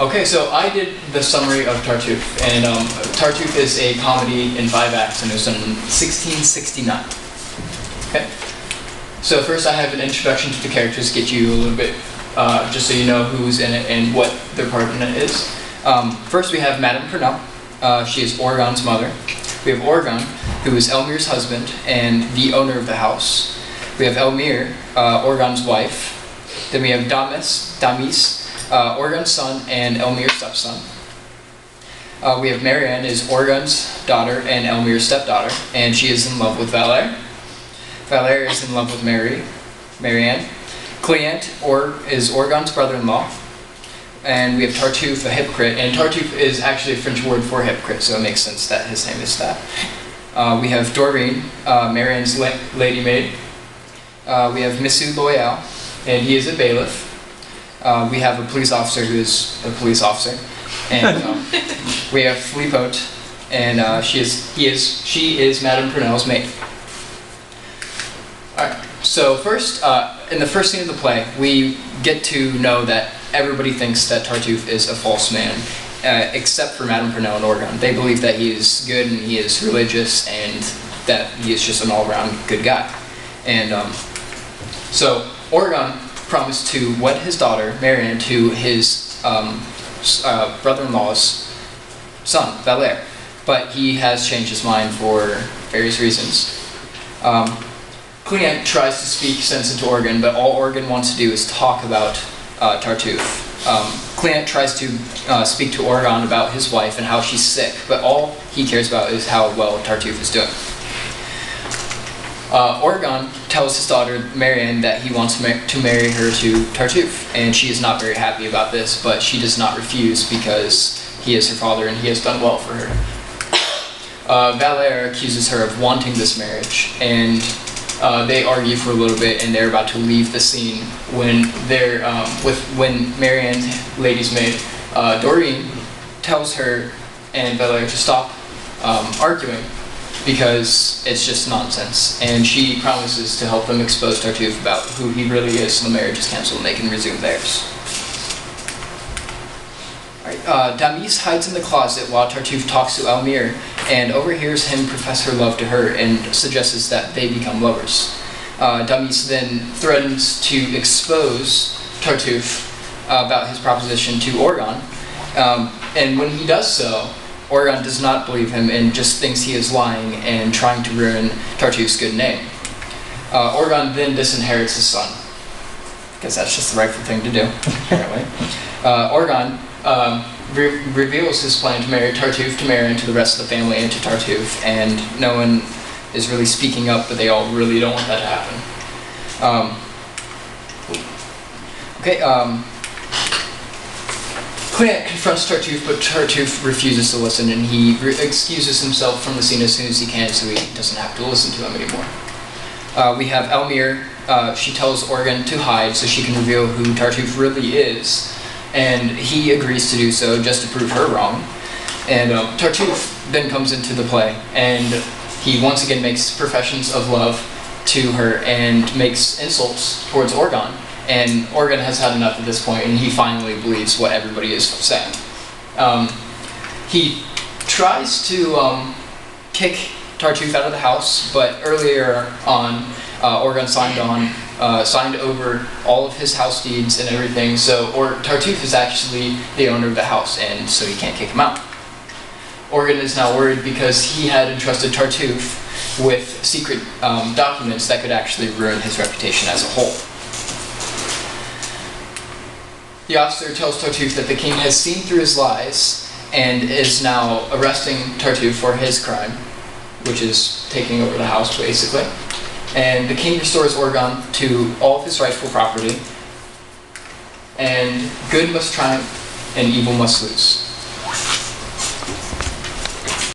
Okay, so I did the summary of Tartuffe, and Tartuffe is a comedy in 5 acts, and it was done in 1669. Okay, so first I have an introduction to the characters, get you a little bit, just so you know who's in it and what their part in it is. First we have Madame Purnell. She is Orgon's mother. We have Orgon, who is Elmire's husband and the owner of the house. We have Elmire, Orgon's wife. Then we have Damis, Orgon's son and Elmire's stepson. We have Marianne, is Orgon's daughter and Elmire's stepdaughter, and she is in love with Valère. Valère is in love with Marianne. Cléante is Orgon's brother-in-law. And we have Tartuffe, a hypocrite, and Tartuffe is actually a French word for hypocrite, so it makes sense that his name is that. We have Dorine, Marianne's lady maid. We have Monsieur Loyal, and he is a bailiff. We have a police officer who is a police officer, and we have Flipote, and she is Madame Purnell's maid. All right. So first, in the first scene of the play, we get to know that everybody thinks that Tartuffe is a false man, except for Madame Purnell and Orgon. They believe that he is good and he is religious and that he is just an all-around good guy. And so Orgon promised to wed his daughter, Marianne, to his brother-in-law's son, Valère, but he has changed his mind for various reasons. Cléante tries to speak sense into Orgon, but all Orgon wants to do is talk about Tartuffe. Cléante tries to speak to Orgon about his wife and how she's sick, but all he cares about is how well Tartuffe is doing. Orgon tells his daughter Marianne that he wants to marry her to Tartuffe, and she is not very happy about this, but she does not refuse because he is her father and he has done well for her. Valère accuses her of wanting this marriage, and they argue for a little bit, and they're about to leave the scene when they're when Marianne's lady's maid, Dorine, tells her and Valère to stop arguing because it's just nonsense, and she promises to help them expose Tartuffe about who he really is, so the marriage is cancelled and they can resume theirs. Damis hides in the closet while Tartuffe talks to Elmire and overhears him profess her love to her and suggests that they become lovers. Damis then threatens to expose Tartuffe about his proposition to Orgon, and when he does so, Orgon does not believe him and just thinks he is lying and trying to ruin Tartuffe's good name. Orgon then disinherits his son, because that's just the rightful thing to do, apparently. Orgon reveals his plan to marry Tartuffe to Marianne, to the rest of the family, and to Tartuffe, and no one is really speaking up, but they all really don't want that to happen. Cléante confronts Tartuffe, but Tartuffe refuses to listen, and he excuses himself from the scene as soon as he can so he doesn't have to listen to him anymore. We have Elmire. She tells Orgon to hide so she can reveal who Tartuffe really is, and he agrees to do so just to prove her wrong. And Tartuffe then comes into the play, and he once again makes professions of love to her and makes insults towards Orgon. And Orgon has had enough at this point, and he finally believes what everybody is saying. He tries to kick Tartuffe out of the house, but earlier on, Orgon signed over all of his house deeds and everything, so Tartuffe is actually the owner of the house, and so he can't kick him out. Orgon is now worried because he had entrusted Tartuffe with secret documents that could actually ruin his reputation as a whole. The officer tells Tartuffe that the king has seen through his lies and is now arresting Tartuffe for his crime, which is taking over the house, basically. And the king restores Orgon to all of his rightful property, and good must triumph and evil must lose.